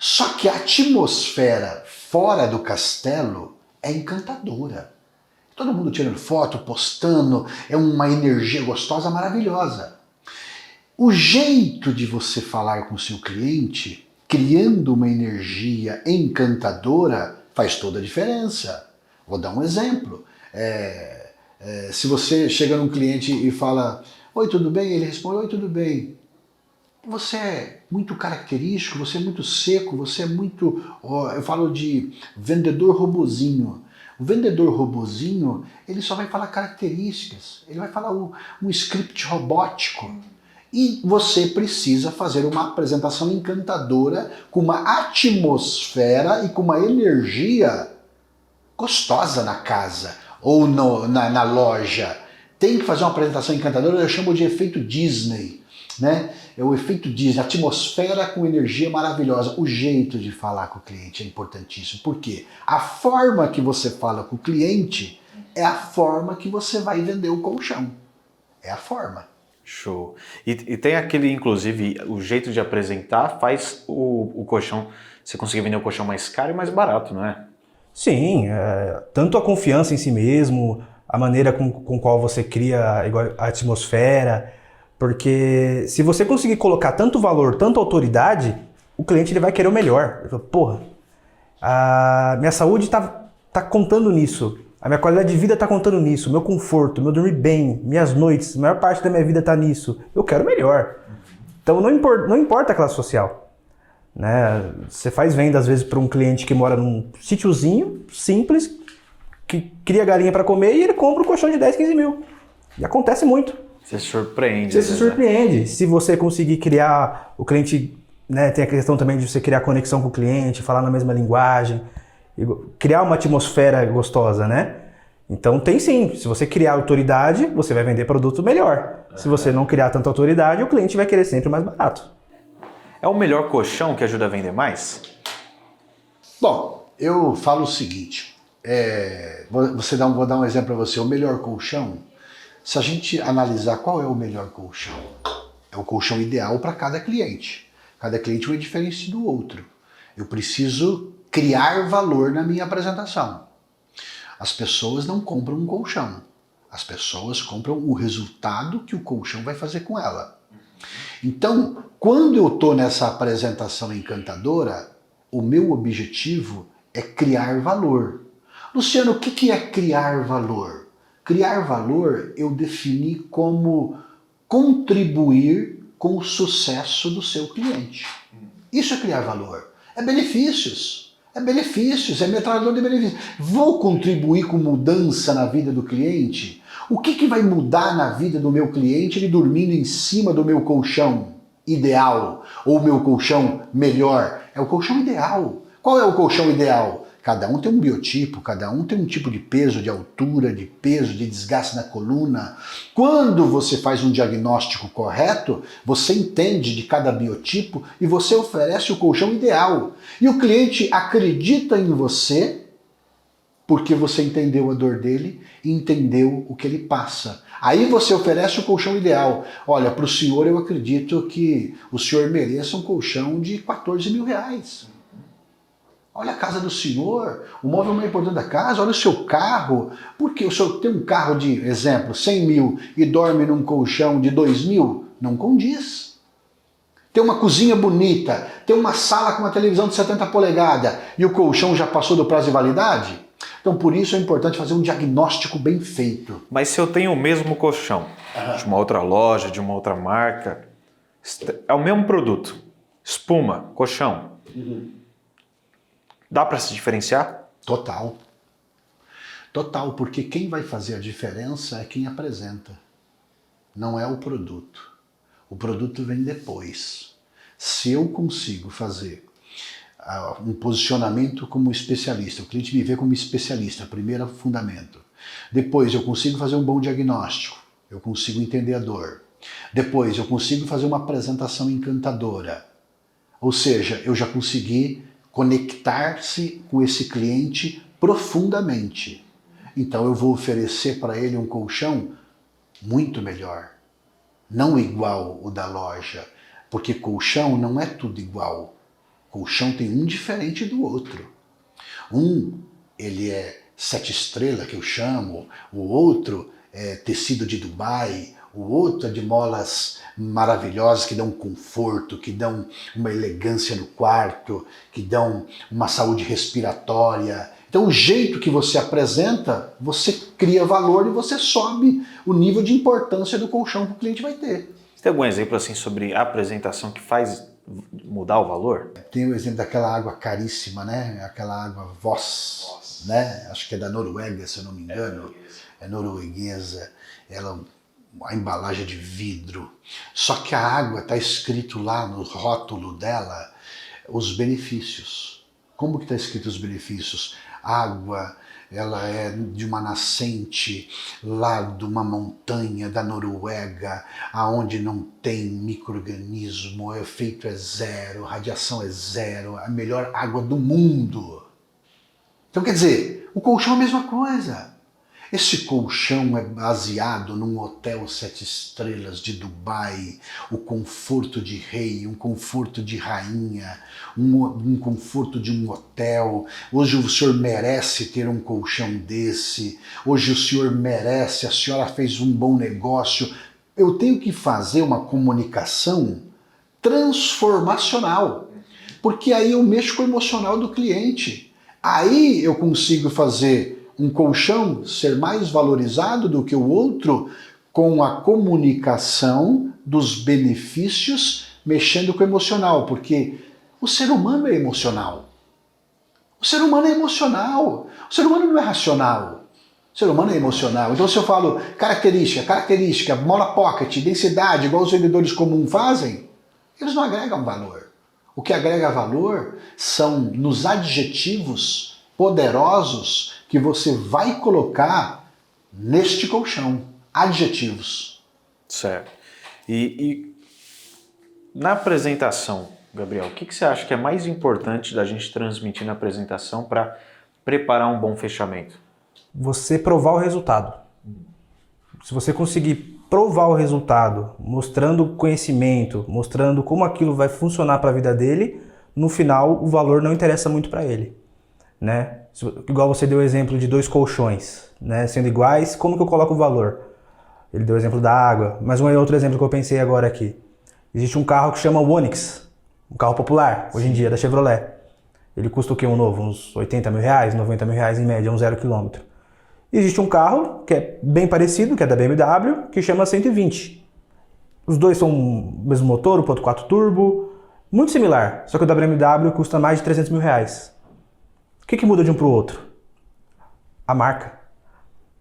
Só que a atmosfera fora do castelo é encantadora. Todo mundo tirando foto, postando, é uma energia gostosa, maravilhosa. O jeito de você falar com o seu cliente, criando uma energia encantadora, faz toda a diferença. Vou dar um exemplo. Se você chega num cliente e fala, oi, tudo bem? Ele responde, oi, tudo bem. Você é muito característico, você é muito seco, você é muito... eu falo de vendedor robozinho. O vendedor robozinho, ele só vai falar características, ele vai falar um script robótico. E você precisa fazer uma apresentação encantadora, com uma atmosfera e com uma energia gostosa na casa ou na loja. tem que fazer uma apresentação encantadora, eu chamo de efeito Disney, né? É o efeito Disney, atmosfera com energia maravilhosa. O jeito de falar com o cliente é importantíssimo. Por quê? A forma que você fala com o cliente é a forma que você vai vender o colchão. É a forma. Show. E tem aquele, inclusive, o jeito de apresentar faz o colchão, você conseguir vender o colchão mais caro e mais barato, não é? Sim, tanto a confiança em si mesmo, a maneira com qual você cria a atmosfera, porque se você conseguir colocar tanto valor, tanta autoridade, o cliente ele vai querer o melhor. Ele fala, porra, a minha saúde tá contando nisso, a minha qualidade de vida tá contando nisso, meu conforto, meu dormir bem, minhas noites, a maior parte da minha vida tá nisso. Eu quero o melhor. Então não importa a classe social. Né? Você faz venda às vezes para um cliente que mora num sítiozinho simples, que cria galinha para comer e ele compra um colchão de 10, 15 mil. E acontece muito. Você se surpreende. Você se surpreende. Se você conseguir criar o cliente, né, tem a questão também de você criar conexão com o cliente, falar na mesma linguagem, criar uma atmosfera gostosa, né? Então tem sim. Se você criar autoridade, você vai vender produto melhor. Se você não criar tanta autoridade, o cliente vai querer sempre mais barato. É o melhor colchão que ajuda a vender mais? Bom, eu falo o seguinte, vou dar um exemplo para você. O melhor colchão, se a gente analisar qual é o melhor colchão, é o colchão ideal para cada cliente. Cada cliente é diferente do outro. Eu preciso criar valor na minha apresentação. As pessoas não compram um colchão. As pessoas compram o resultado que o colchão vai fazer com ela. Então, quando eu estou nessa apresentação encantadora, o meu objetivo é criar valor. Luciano, o que é criar valor? Criar valor eu defini como contribuir com o sucesso do seu cliente. Isso é criar valor. É benefícios, é metralhador de benefícios. Vou contribuir com mudança na vida do cliente? O que vai mudar na vida do meu cliente ele dormindo em cima do meu colchão ideal ou meu colchão melhor? É o colchão ideal. Qual é o colchão ideal? Cada um tem um biotipo, cada um tem um tipo de peso, de altura, de peso, de desgaste na coluna. Quando você faz um diagnóstico correto, você entende de cada biotipo e você oferece o colchão ideal. E o cliente acredita em você porque você entendeu a dor dele e entendeu o que ele passa. Aí você oferece o colchão ideal. Olha, para o senhor eu acredito que o senhor mereça um colchão de 14 mil reais. Olha a casa do senhor, o móvel mais importante da casa, olha o seu carro. Por que o senhor tem um carro de, exemplo, 100 mil e dorme num colchão de 2 mil? Não condiz. Tem uma cozinha bonita, tem uma sala com uma televisão de 70 polegadas e o colchão já passou do prazo de validade? Então, por isso é importante fazer um diagnóstico bem feito. Mas se eu tenho o mesmo colchão de uma outra loja, de uma outra marca, é o mesmo produto, espuma, colchão, dá para se diferenciar? Total. Total, porque quem vai fazer a diferença é quem apresenta, não é o produto. O produto vem depois. Se eu consigo fazer um posicionamento como especialista, o cliente me vê como especialista, primeiro fundamento. Depois eu consigo fazer um bom diagnóstico, eu consigo entender a dor. Depois eu consigo fazer uma apresentação encantadora. Ou seja, eu já consegui conectar-se com esse cliente profundamente. Então eu vou oferecer para ele um colchão muito melhor, não igual o da loja, porque colchão não é tudo igual. Colchão tem um diferente do outro. Um, ele é 7 estrelas, que eu chamo, o outro é tecido de Dubai, o outro é de molas maravilhosas que dão conforto, que dão uma elegância no quarto, que dão uma saúde respiratória. Então o jeito que você apresenta, você cria valor e você sobe o nível de importância do colchão que o cliente vai ter. Você tem algum exemplo assim sobre a apresentação que faz mudar o valor? Tem o exemplo daquela água caríssima, né? Aquela água Voss, né? Acho que é da Noruega, se eu não me engano. É norueguesa. Ela, a embalagem é de vidro. Só que a água está escrito lá no rótulo dela os benefícios. Como que está escrito os benefícios? água, ela é de uma nascente lá de uma montanha da Noruega, aonde não tem micro-organismo, o efeito é zero, radiação é zero, a melhor água do mundo. Então quer dizer, o colchão é a mesma coisa. Esse colchão é baseado num hotel 7 estrelas de Dubai, o conforto de rei, um conforto de rainha, um conforto de um hotel. Hoje o senhor merece ter um colchão desse, hoje o senhor merece, a senhora fez um bom negócio. Eu tenho que fazer uma comunicação transformacional, porque aí eu mexo com o emocional do cliente. Aí eu consigo fazer um colchão ser mais valorizado do que o outro com a comunicação dos benefícios mexendo com o emocional, porque o ser humano é emocional. O ser humano é emocional. O ser humano não é racional. O ser humano é emocional. Então se eu falo característica, mola pocket, densidade, igual os vendedores comuns fazem, eles não agregam valor. O que agrega valor são nos adjetivos poderosos que você vai colocar neste colchão. Adjetivos. Certo. E na apresentação, Gabriel, o que você acha que é mais importante da gente transmitir na apresentação para preparar um bom fechamento? Você provar o resultado. Se você conseguir provar o resultado, mostrando conhecimento, mostrando como aquilo vai funcionar para a vida dele, no final o valor não interessa muito para ele, né? Igual você deu o exemplo de 2 colchões, né, sendo iguais, como que eu coloco o valor? Ele deu o exemplo da água, mas um outro exemplo que eu pensei agora aqui. Existe um carro que chama Onix, um carro popular, hoje em dia, da Chevrolet. Ele custa o quê, um novo? Uns 80 mil reais, 90 mil reais em média, 0 km. Existe um carro que é bem parecido, que é da BMW, que chama 120. Os dois são o mesmo motor, o 1.4 turbo, muito similar, só que o da BMW custa mais de 300 mil reais. O que muda de um para o outro? A marca,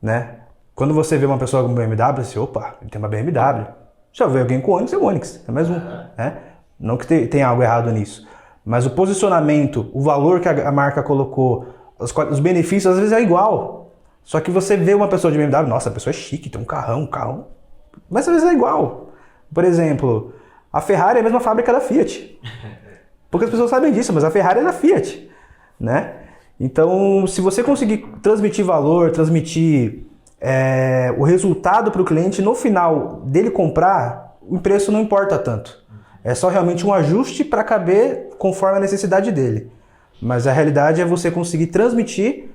né? Quando você vê uma pessoa com BMW, você, opa, ele tem uma BMW. Se eu ver alguém com Onix, é o Onix, é mais um, né? Não que tenha algo errado nisso, mas o posicionamento, o valor que a marca colocou, os benefícios às vezes é igual. Só que você vê uma pessoa de BMW, nossa, a pessoa é chique, tem um carrão, mas às vezes é igual. Por exemplo, a Ferrari é a mesma fábrica da Fiat. Poucas pessoas sabem disso, mas a Ferrari é da Fiat, né? Então, se você conseguir transmitir valor, transmitir o resultado para o cliente, no final dele comprar, o preço não importa tanto. É só realmente um ajuste para caber conforme a necessidade dele. Mas a realidade é você conseguir transmitir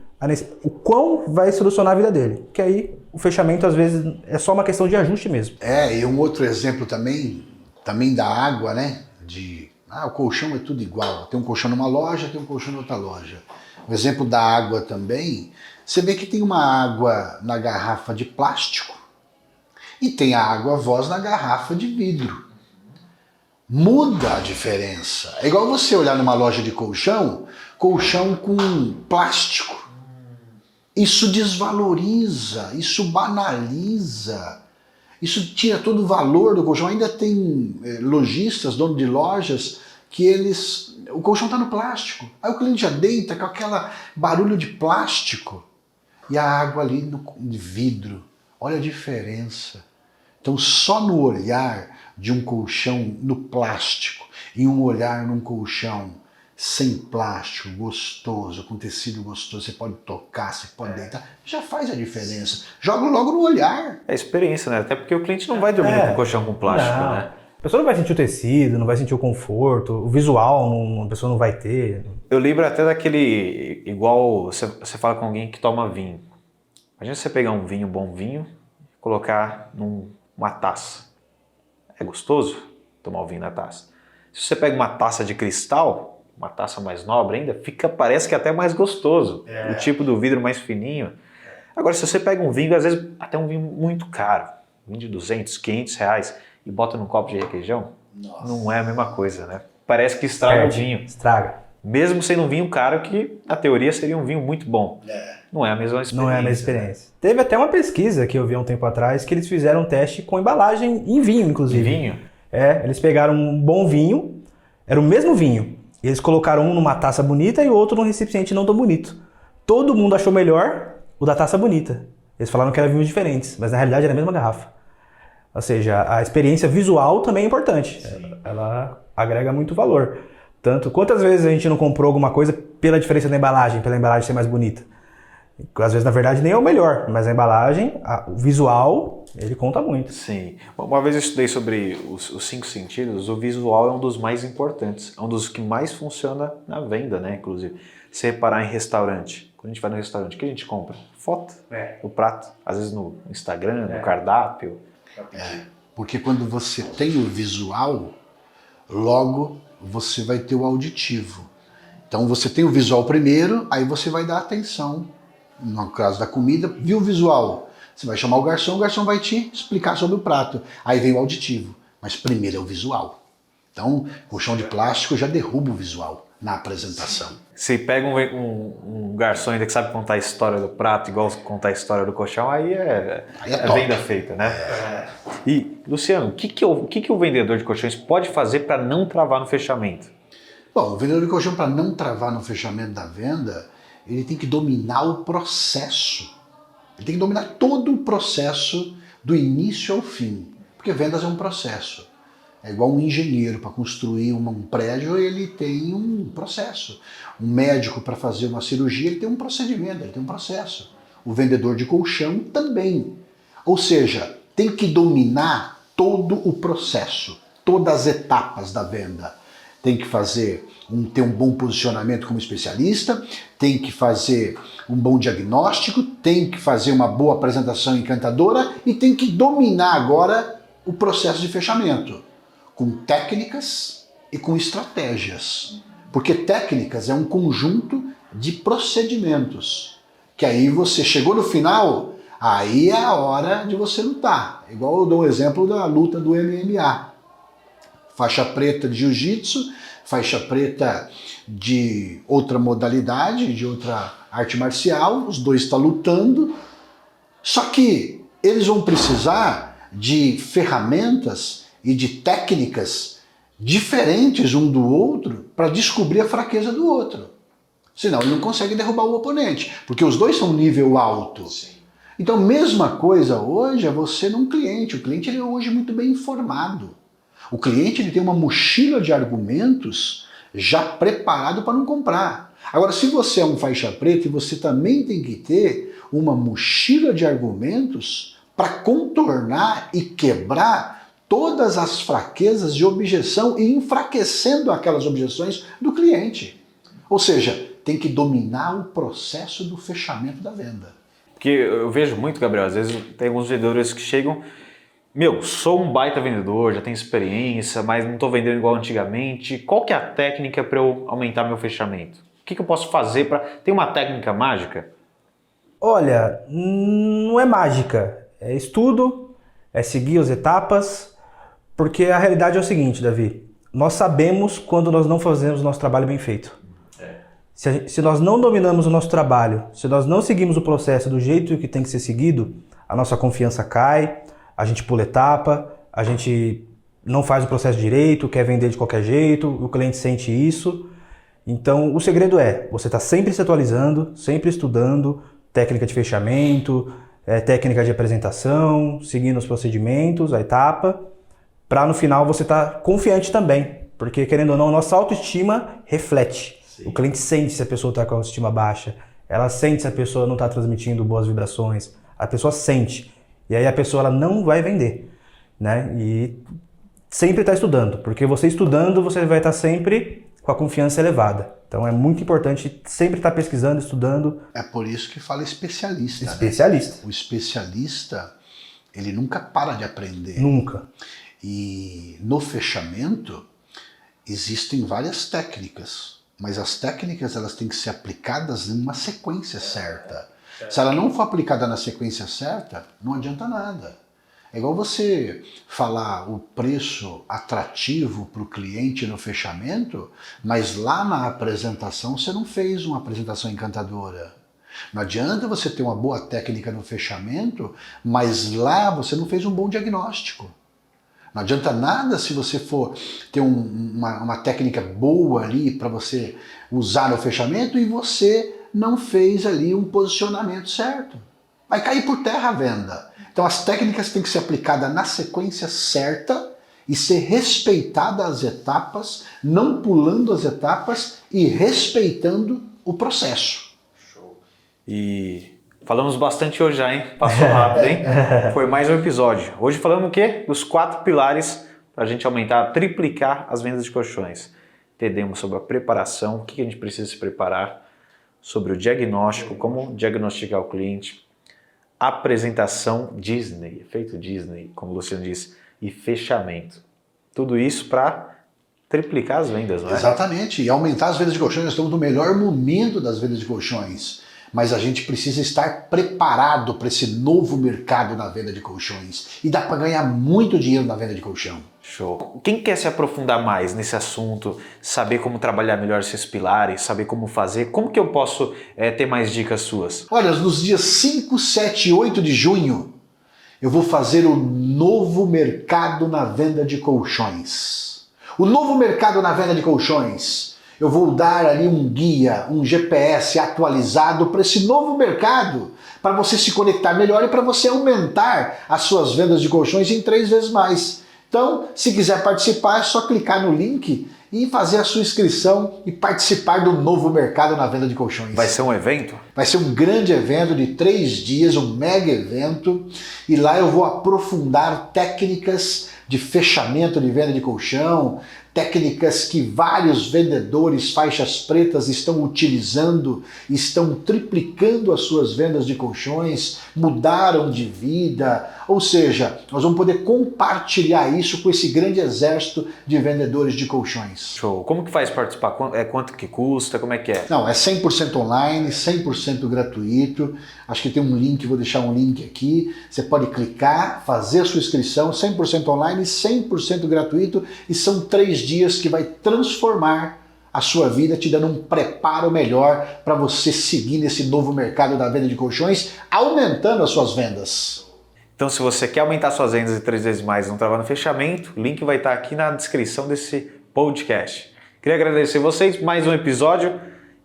o quão vai solucionar a vida dele. Que aí o fechamento às vezes é só uma questão de ajuste mesmo. E um outro exemplo também da água, né? O colchão é tudo igual. Tem um colchão numa loja, tem um colchão em outra loja. O exemplo da água também, você vê que tem uma água na garrafa de plástico e tem a água voz na garrafa de vidro. Muda a diferença. É igual você olhar numa loja de colchão com plástico. Isso desvaloriza, isso banaliza, isso tira todo o valor do colchão. Ainda tem lojistas, donos de lojas, que o colchão está no plástico. Aí o cliente já deita com aquele barulho de plástico e a água ali de vidro. Olha a diferença. Então só no olhar de um colchão no plástico e um olhar num colchão sem plástico, gostoso, com tecido gostoso, você pode tocar, você pode deitar, já faz a diferença. Joga logo no olhar. É experiência, né? Até porque o cliente não vai dormir com colchão com plástico, não, né? A pessoa não vai sentir o tecido, não vai sentir o conforto, o visual a pessoa não vai ter. Eu lembro até daquele, igual você fala com alguém que toma vinho. Imagina você pegar um vinho, bom vinho, e colocar numa taça. É gostoso tomar o vinho na taça. Se você pega uma taça de cristal, uma taça mais nobre ainda, parece que é até mais gostoso. O tipo do vidro mais fininho. Agora, se você pega um vinho, às vezes até um vinho muito caro, vinho de 200, 500 reais, e bota num copo de requeijão, nossa, não é a mesma coisa, né? Parece que estraga o vinho. Estraga. Mesmo sendo um vinho caro, que na teoria seria um vinho muito bom. Não é a mesma experiência. Não é a mesma experiência. Né? Teve até uma pesquisa que eu vi há um tempo atrás, que eles fizeram um teste com embalagem em vinho, inclusive. Em vinho? Eles pegaram um bom vinho, era o mesmo vinho, e eles colocaram um numa taça bonita e o outro num recipiente não tão bonito. todo mundo achou melhor o da taça bonita. Eles falaram que eram vinhos diferentes, mas na realidade era a mesma garrafa. Ou seja, a experiência visual também é importante. Ela agrega muito valor. Tanto, quantas vezes a gente não comprou alguma coisa pela diferença da embalagem, pela embalagem ser mais bonita? Às vezes, na verdade, nem é o melhor, mas a embalagem, o visual, ele conta muito. Sim. Uma vez eu estudei sobre os 5 sentidos, o visual é um dos mais importantes, é um dos que mais funciona na venda, né, inclusive. Se reparar em restaurante, quando a gente vai no restaurante, o que a gente compra? Foto do prato, às vezes no Instagram, no cardápio. Porque quando você tem o visual, logo você vai ter o auditivo. Então você tem o visual primeiro, aí você vai dar atenção. No caso da comida, viu o visual. Você vai chamar o garçom vai te explicar sobre o prato. Aí vem o auditivo. Mas primeiro é o visual. Então, colchão de plástico já derruba o visual na apresentação. Se pega um garçom ainda que sabe contar a história do prato, igual contar a história do colchão, aí é venda feita, né? E, Luciano, o que o vendedor de colchões pode fazer para não travar no fechamento? Bom, o vendedor de colchão, para não travar no fechamento da venda, ele tem que dominar o processo. Ele tem que dominar todo o processo do início ao fim. Porque vendas é um processo. É igual um engenheiro para construir um prédio, ele tem um processo. Um médico para fazer uma cirurgia, ele tem um procedimento, ele tem um processo. O vendedor de colchão também. Ou seja, tem que dominar todo o processo, todas as etapas da venda. Tem que ter um bom posicionamento como especialista, tem que fazer um bom diagnóstico, tem que fazer uma boa apresentação encantadora e tem que dominar agora o processo de fechamento, com técnicas e com estratégias. Porque técnicas é um conjunto de procedimentos, que aí você chegou no final, aí é a hora de você lutar. Igual eu dou um exemplo da luta do MMA. Faixa preta de jiu-jitsu, faixa preta de outra modalidade, de outra arte marcial, os dois estão lutando, só que eles vão precisar de ferramentas e de técnicas diferentes um do outro para descobrir a fraqueza do outro. Senão ele não consegue derrubar o oponente, porque os dois são nível alto. Sim. Então, mesma coisa hoje é você num cliente. O cliente ele é hoje muito bem informado. O cliente ele tem uma mochila de argumentos já preparado para não comprar. Agora, se você é um faixa preta, você também tem que ter uma mochila de argumentos para contornar e quebrar todas as fraquezas de objeção e enfraquecendo aquelas objeções do cliente. Ou seja, tem que dominar o processo do fechamento da venda. Porque eu vejo muito, Gabriel, às vezes tem alguns vendedores que chegam, sou um baita vendedor, já tenho experiência, mas não estou vendendo igual antigamente. Qual que é a técnica para eu aumentar meu fechamento? O que eu posso fazer para... Tem uma técnica mágica? Olha, não é mágica. É estudo, é seguir as etapas, porque a realidade é o seguinte, Davi. Nós sabemos quando nós não fazemos o nosso trabalho bem feito. Se nós não dominamos o nosso trabalho, se nós não seguimos o processo do jeito que tem que ser seguido, a nossa confiança cai, a gente pula etapa, a gente não faz o processo direito, quer vender de qualquer jeito, o cliente sente isso. Então, o segredo é você estar sempre se atualizando, sempre estudando técnica de fechamento, técnica de apresentação, seguindo os procedimentos, a etapa, para no final você estar confiante também, porque querendo ou não, a nossa autoestima reflete. Sim. O cliente sente se a pessoa está com a autoestima baixa, ela sente se a pessoa não está transmitindo boas vibrações, a pessoa sente. E aí a pessoa ela não vai vender, né? E sempre está estudando, porque você estudando, você vai estar sempre com a confiança elevada. Então é muito importante sempre estar pesquisando, estudando. É por isso que fala especialista. Especialista. Né? O especialista, ele nunca para de aprender. Nunca. E no fechamento, existem várias técnicas, mas as técnicas elas têm que ser aplicadas em uma sequência certa. Se ela não for aplicada na sequência certa, não adianta nada. É igual você falar o preço atrativo para o cliente no fechamento, mas lá na apresentação você não fez uma apresentação encantadora. Não adianta você ter uma boa técnica no fechamento, mas lá você não fez um bom diagnóstico. Não adianta nada se você for ter uma técnica boa ali para você usar no fechamento e você não fez ali um posicionamento certo. Vai cair por terra a venda. Então as técnicas têm que ser aplicadas na sequência certa e ser respeitadas as etapas, não pulando as etapas e respeitando o processo. Show. E falamos bastante hoje já, hein? Passou rápido, hein? Foi mais um episódio. Hoje falamos o quê? Os 4 pilares para a gente aumentar, triplicar as vendas de colchões. Entendemos sobre a preparação, o que a gente precisa se preparar, sobre o diagnóstico, como diagnosticar o cliente, apresentação Disney, efeito Disney, como o Luciano disse, e fechamento. Tudo isso para triplicar as vendas, não é? Exatamente, e aumentar as vendas de colchões. Nós estamos no melhor momento das vendas de colchões, mas a gente precisa estar preparado para esse novo mercado na venda de colchões. E dá para ganhar muito dinheiro na venda de colchão. Show. Quem quer se aprofundar mais nesse assunto, saber como trabalhar melhor esses pilares, saber como fazer, como que eu posso ter mais dicas suas? Olha, nos dias 5, 7 e 8 de junho, eu vou fazer o novo mercado na venda de colchões. O novo mercado na venda de colchões. Eu vou dar ali um guia, um GPS atualizado para esse novo mercado, para você se conectar melhor e para você aumentar as suas vendas de colchões em 3 vezes mais. Então, se quiser participar, é só clicar no link e fazer a sua inscrição e participar do novo mercado na venda de colchões. Vai ser um evento? Vai ser um grande evento de 3 dias, um mega evento, e lá eu vou aprofundar técnicas de fechamento de venda de colchão, técnicas que vários vendedores faixas pretas estão utilizando, estão triplicando as suas vendas de colchões, mudaram de vida, ou seja, nós vamos poder compartilhar isso com esse grande exército de vendedores de colchões. Show. Como que faz participar? Quanto que custa? Como é que é? Não, é 100% online, 100% gratuito. Acho que tem um link, vou deixar um link aqui. Você pode clicar, fazer a sua inscrição, 100% online, 100% gratuito, e são 3 dias que vai transformar a sua vida, te dando um preparo melhor para você seguir nesse novo mercado da venda de colchões, aumentando as suas vendas. Então, se você quer aumentar suas vendas de 3 vezes mais e não travar no fechamento, o link vai estar aqui na descrição desse podcast. Queria agradecer vocês, mais um episódio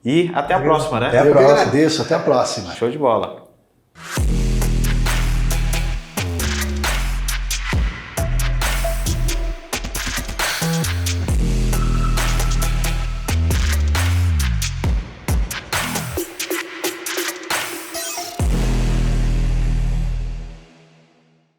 e até a próxima, né? Eu que agradeço, até a próxima. Show de bola.